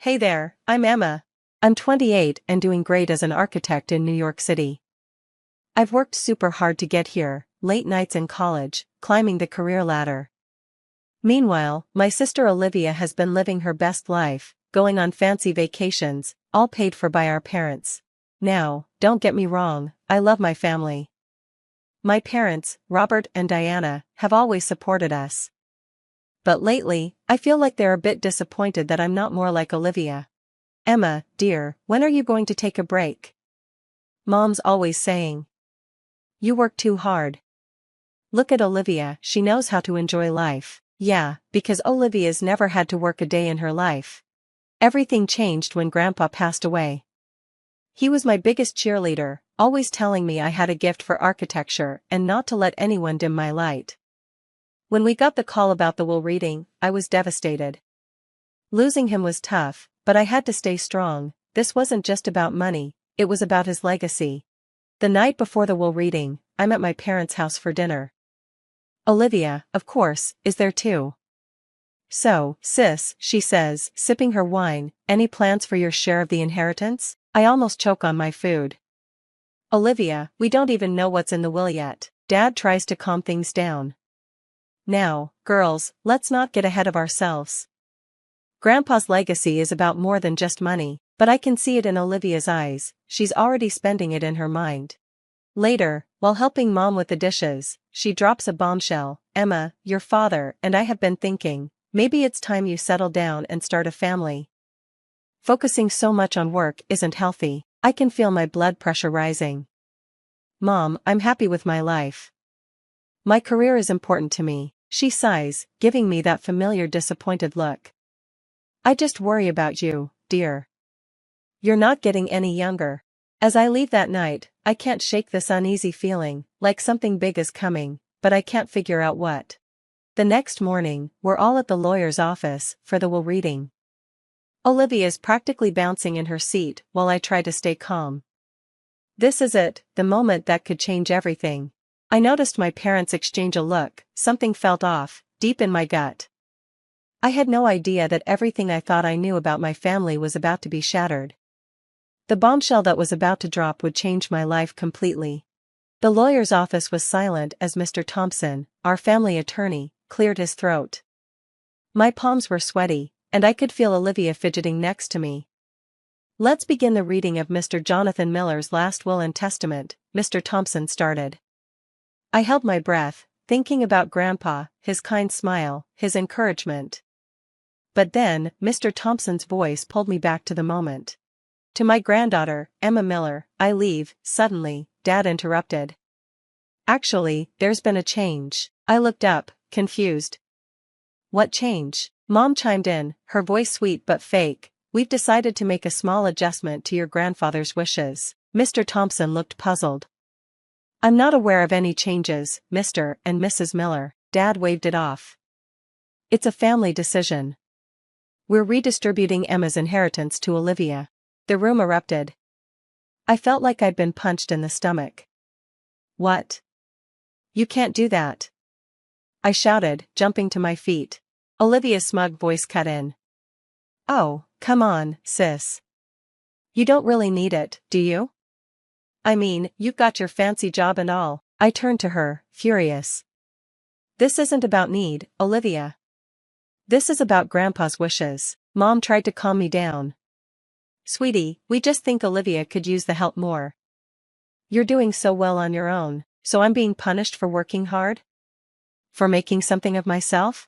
Hey there, I'm Emma. I'm 28 and doing great as an architect in New York City. I've worked super hard to get here, late nights in college, climbing the career ladder. Meanwhile, my sister Olivia has been living her best life, going on fancy vacations, all paid for by our parents. Now, don't get me wrong, I love my family. My parents, Robert and Diana, have always supported us. But lately, I feel like they're a bit disappointed that I'm not more like Olivia. Emma, dear, when are you going to take a break? Mom's always saying. You work too hard. Look at Olivia, she knows how to enjoy life. Yeah, because Olivia's never had to work a day in her life. Everything changed when Grandpa passed away. He was my biggest cheerleader, always telling me I had a gift for architecture and not to let anyone dim my light. When we got the call about the will reading, I was devastated. Losing him was tough, but I had to stay strong. This wasn't just about money, it was about his legacy. The night before the will reading, I'm at my parents' house for dinner. Olivia, of course, is there too. So, sis, she says, sipping her wine, any plans for your share of the inheritance? I almost choke on my food. Olivia, we don't even know what's in the will yet. Dad tries to calm things down. Now, girls, let's not get ahead of ourselves. Grandpa's legacy is about more than just money, but I can see it in Olivia's eyes, she's already spending it in her mind. Later, while helping Mom with the dishes, she drops a bombshell. Emma, your father and I have been thinking, maybe it's time you settle down and start a family. Focusing so much on work isn't healthy. I can feel my blood pressure rising. Mom, I'm happy with my life. My career is important to me, she sighs, giving me that familiar disappointed look. I just worry about you, dear. You're not getting any younger. As I leave that night, I can't shake this uneasy feeling, like something big is coming, but I can't figure out what. The next morning, we're all at the lawyer's office for the will reading. Olivia's practically bouncing in her seat while I try to stay calm. This is it, the moment that could change everything. I noticed my parents exchange a look, something felt off, deep in my gut. I had no idea that everything I thought I knew about my family was about to be shattered. The bombshell that was about to drop would change my life completely. The lawyer's office was silent as Mr. Thompson, our family attorney, cleared his throat. My palms were sweaty, and I could feel Olivia fidgeting next to me. Let's begin the reading of Mr. Jonathan Miller's last will and testament, Mr. Thompson started. I held my breath, thinking about Grandpa, his kind smile, his encouragement. But then, Mr. Thompson's voice pulled me back to the moment. To my granddaughter, Emma Miller, I leave. Suddenly, Dad interrupted. Actually, there's been a change. I looked up, confused. What change? Mom chimed in, her voice sweet but fake. We've decided to make a small adjustment to your grandfather's wishes. Mr. Thompson looked puzzled. I'm not aware of any changes, Mr. and Mrs. Miller. Dad waved it off. It's a family decision. We're redistributing Emma's inheritance to Olivia. The room erupted. I felt like I'd been punched in the stomach. What? You can't do that. I shouted, jumping to my feet. Olivia's smug voice cut in. Oh, come on, sis. You don't really need it, do you? I mean, you've got your fancy job and all. I turned to her, furious. This isn't about need, Olivia. This is about Grandpa's wishes. Mom tried to calm me down. Sweetie, we just think Olivia could use the help more. You're doing so well on your own, so I'm being punished for working hard? For making something of myself?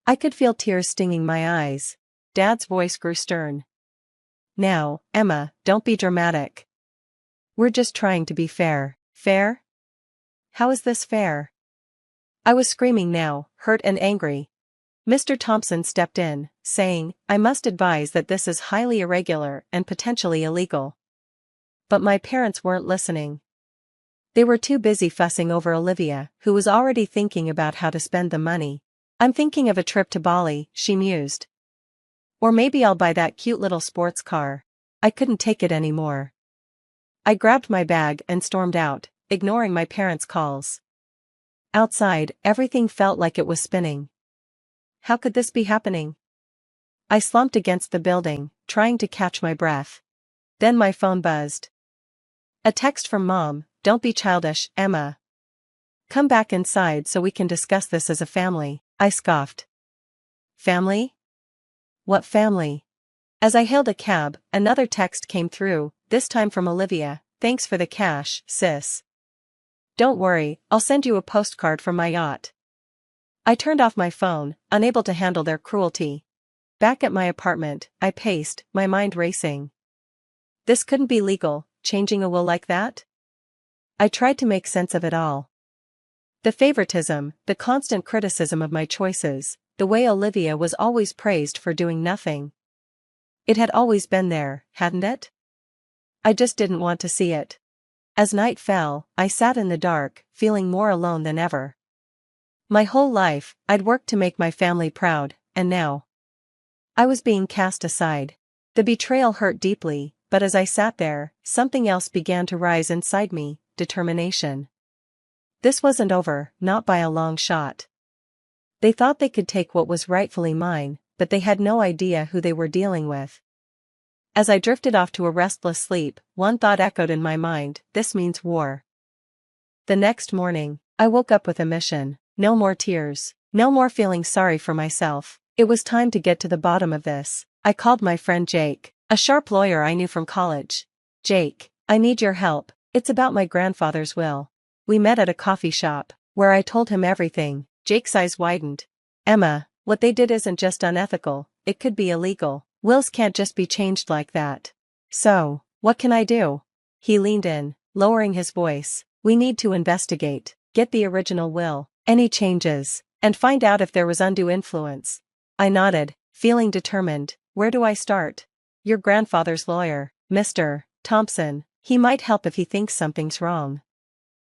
I could feel tears stinging my eyes. Dad's voice grew stern. Now, Emma, don't be dramatic. We're just trying to be fair. Fair? How is this fair? I was screaming now, hurt and angry. Mr. Thompson stepped in, saying, I must advise that this is highly irregular and potentially illegal. But my parents weren't listening. They were too busy fussing over Olivia, who was already thinking about how to spend the money. I'm thinking of a trip to Bali, she mused. Or maybe I'll buy that cute little sports car. I couldn't take it anymore. I grabbed my bag and stormed out, ignoring my parents' calls. Outside, everything felt like it was spinning. How could this be happening? I slumped against the building, trying to catch my breath. Then my phone buzzed. A text from Mom, "Don't be childish, Emma. Come back inside so we can discuss this as a family." I scoffed. Family? What family? As I hailed a cab, another text came through, this time from Olivia. "Thanks for the cash, sis. Don't worry, I'll send you a postcard from my yacht." I turned off my phone, unable to handle their cruelty. Back at my apartment, I paced, my mind racing. This couldn't be legal, changing a will like that? I tried to make sense of it all. The favoritism, the constant criticism of my choices, the way Olivia was always praised for doing nothing. It had always been there, hadn't it? I just didn't want to see it. As night fell, I sat in the dark, feeling more alone than ever. My whole life, I'd worked to make my family proud, and now I was being cast aside. The betrayal hurt deeply, but as I sat there, something else began to rise inside me, determination. This wasn't over, not by a long shot. They thought they could take what was rightfully mine, but they had no idea who they were dealing with. As I drifted off to a restless sleep, one thought echoed in my mind: this means war. The next morning, I woke up with a mission. No more tears. No more feeling sorry for myself. It was time to get to the bottom of this. I called my friend Jake, a sharp lawyer I knew from college. "Jake, I need your help. It's about my grandfather's will." We met at a coffee shop, where I told him everything. Jake's eyes widened. "Emma, what they did isn't just unethical, it could be illegal. Wills can't just be changed like that. So, what can I do?" He leaned in, lowering his voice. "We need to investigate, get the original will, any changes, and find out if there was undue influence." I nodded, feeling determined. "Where do I start?" "Your grandfather's lawyer, Mr. Thompson. He might help if he thinks something's wrong."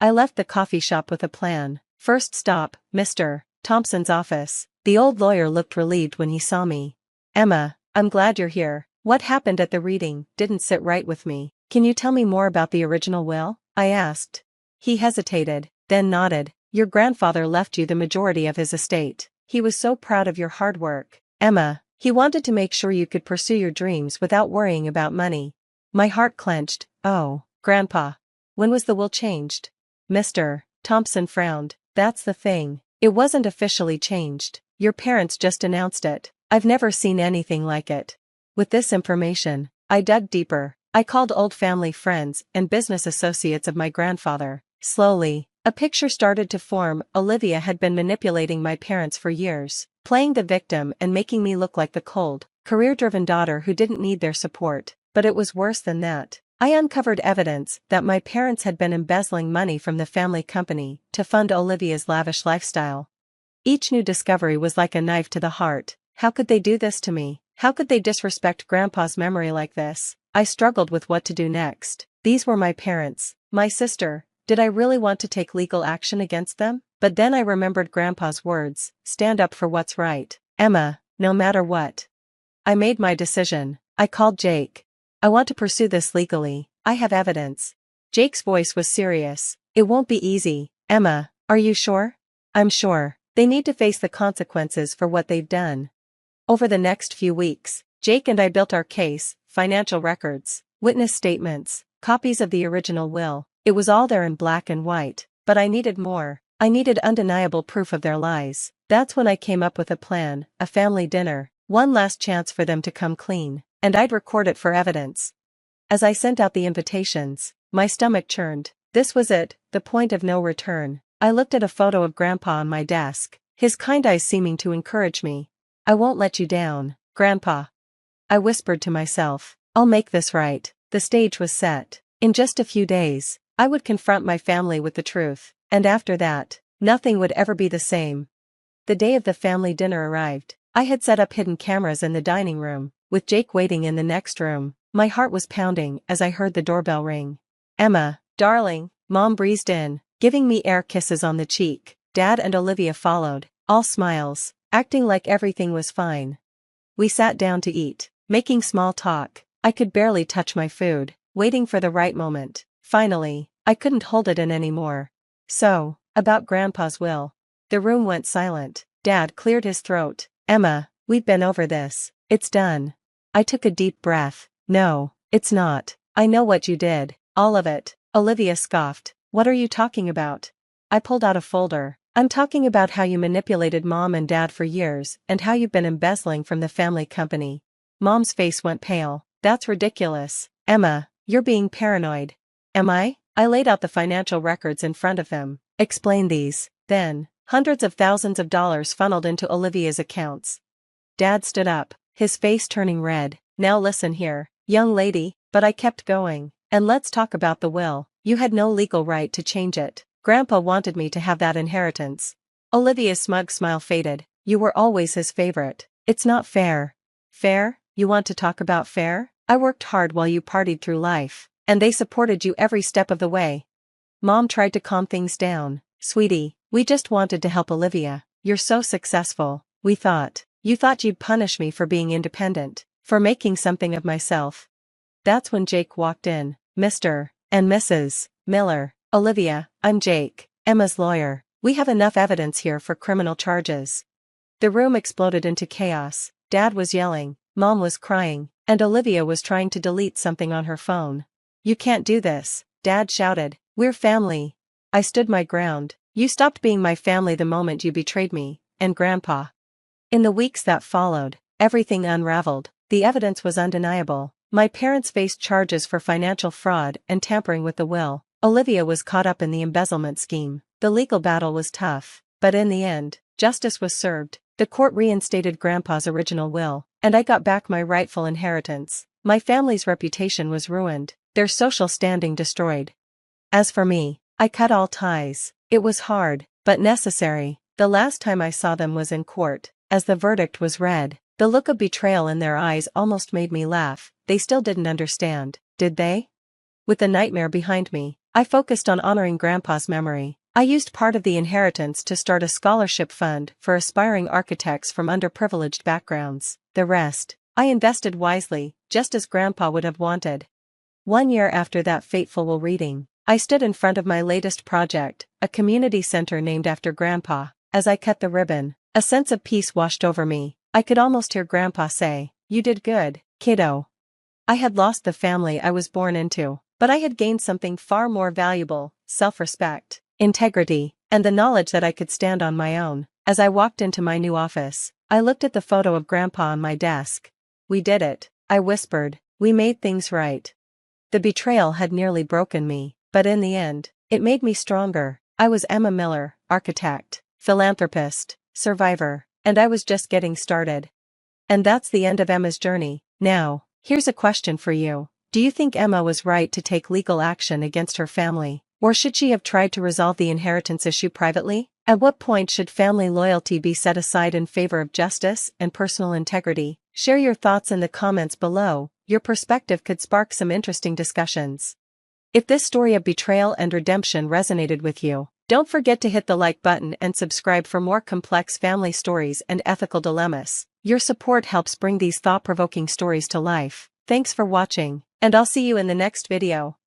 I left the coffee shop with a plan. First stop, Mr. Thompson's office. The old lawyer looked relieved when he saw me. "Emma, I'm glad you're here. What happened at the reading didn't sit right with me. Can you tell me more about the original will?" I asked. He hesitated, then nodded. "Your grandfather left you the majority of his estate. He was so proud of your hard work, Emma. He wanted to make sure you could pursue your dreams without worrying about money." My heart clenched. "Oh, Grandpa. When was the will changed?" Mr. Thompson frowned. "That's the thing. It wasn't officially changed. Your parents just announced it. I've never seen anything like it." With this information, I dug deeper. I called old family friends and business associates of my grandfather. Slowly, a picture started to form. Olivia had been manipulating my parents for years, playing the victim and making me look like the cold, career-driven daughter who didn't need their support. But it was worse than that. I uncovered evidence that my parents had been embezzling money from the family company to fund Olivia's lavish lifestyle. Each new discovery was like a knife to the heart. How could they do this to me? How could they disrespect Grandpa's memory like this? I struggled with what to do next. These were my parents, my sister. Did I really want to take legal action against them? But then I remembered Grandpa's words: stand up for what's right, Emma, no matter what. I made my decision. I called Jake. "I want to pursue this legally. I have evidence." Jake's voice was serious. "It won't be easy, Emma. Are you sure?" "I'm sure. They need to face the consequences for what they've done." Over the next few weeks, Jake and I built our case: financial records, witness statements, copies of the original will. It was all there in black and white, but I needed more. I needed undeniable proof of their lies. That's when I came up with a plan: a family dinner, one last chance for them to come clean, and I'd record it for evidence. As I sent out the invitations, my stomach churned. This was it, the point of no return. I looked at a photo of Grandpa on my desk, his kind eyes seeming to encourage me. "I won't let you down, Grandpa," I whispered to myself. "I'll make this right." The stage was set. In just a few days, I would confront my family with the truth, and after that, nothing would ever be the same. The day of the family dinner arrived. I had set up hidden cameras in the dining room, with Jake waiting in the next room. My heart was pounding as I heard the doorbell ring. "Emma, darling," Mom breezed in, giving me air kisses on the cheek. Dad and Olivia followed, all smiles, acting like everything was fine. We sat down to eat, making small talk. I could barely touch my food, waiting for the right moment. Finally, I couldn't hold it in anymore. "So, about Grandpa's will." The room went silent. Dad cleared his throat. "Emma, we've been over this. It's done. I took a deep breath. No, it's not. I know what you did. All of it. Olivia scoffed. What are you talking about? I pulled out a folder. I'm talking about how you manipulated Mom and Dad for years and how you've been embezzling from the family company. Mom's face went pale. That's ridiculous. Emma, you're being paranoid. Am I? I laid out the financial records in front of him. Explain these. Then, hundreds of thousands of dollars funneled into Olivia's accounts. Dad stood up, his face turning red. Now listen here, young lady, but I kept going. And let's talk about the will. You had no legal right to change it. Grandpa wanted me to have that inheritance. Olivia's smug smile faded. You were always his favorite. It's not fair. Fair? You want to talk about fair? I worked hard while you partied through life, and they supported you every step of the way. Mom tried to calm things down. Sweetie, we just wanted to help Olivia. You're so successful. You thought you'd punish me for being independent, for making something of myself. That's when Jake walked in. Mr. and Mrs. Miller. Olivia, I'm Jake, Emma's lawyer. We have enough evidence here for criminal charges. The room exploded into chaos. Dad was yelling, Mom was crying, and Olivia was trying to delete something on her phone. You can't do this, Dad shouted. We're family. I stood my ground. You stopped being my family the moment you betrayed me, and Grandpa. In the weeks that followed, everything unraveled. The evidence was undeniable. My parents faced charges for financial fraud and tampering with the will. Olivia was caught up in the embezzlement scheme. The legal battle was tough, but in the end, justice was served. The court reinstated Grandpa's original will, and I got back my rightful inheritance. My family's reputation was ruined, their social standing destroyed. As for me, I cut all ties. It was hard, but necessary. The last time I saw them was in court. As the verdict was read, the look of betrayal in their eyes almost made me laugh. They still didn't understand, did they? With the nightmare behind me, I focused on honoring Grandpa's memory. I used part of the inheritance to start a scholarship fund for aspiring architects from underprivileged backgrounds. The rest, I invested wisely, just as Grandpa would have wanted. 1 year after that fateful reading, I stood in front of my latest project, a community center named after Grandpa. As I cut the ribbon, a sense of peace washed over me. I could almost hear Grandpa say, "You did good, kiddo." I had lost the family I was born into, but I had gained something far more valuable: self-respect, integrity, and the knowledge that I could stand on my own. As I walked into my new office, I looked at the photo of Grandpa on my desk. "We did it," I whispered. "We made things right." The betrayal had nearly broken me, but in the end, it made me stronger. I was Emma Miller, architect, philanthropist, survivor, and I was just getting started. And that's the end of Emma's journey. Now, here's a question for you. Do you think Emma was right to take legal action against her family, or should she have tried to resolve the inheritance issue privately? At what point should family loyalty be set aside in favor of justice and personal integrity? Share your thoughts in the comments below. Your perspective could spark some interesting discussions. If this story of betrayal and redemption resonated with you, don't forget to hit the like button and subscribe for more complex family stories and ethical dilemmas. Your support helps bring these thought-provoking stories to life. Thanks for watching, and I'll see you in the next video.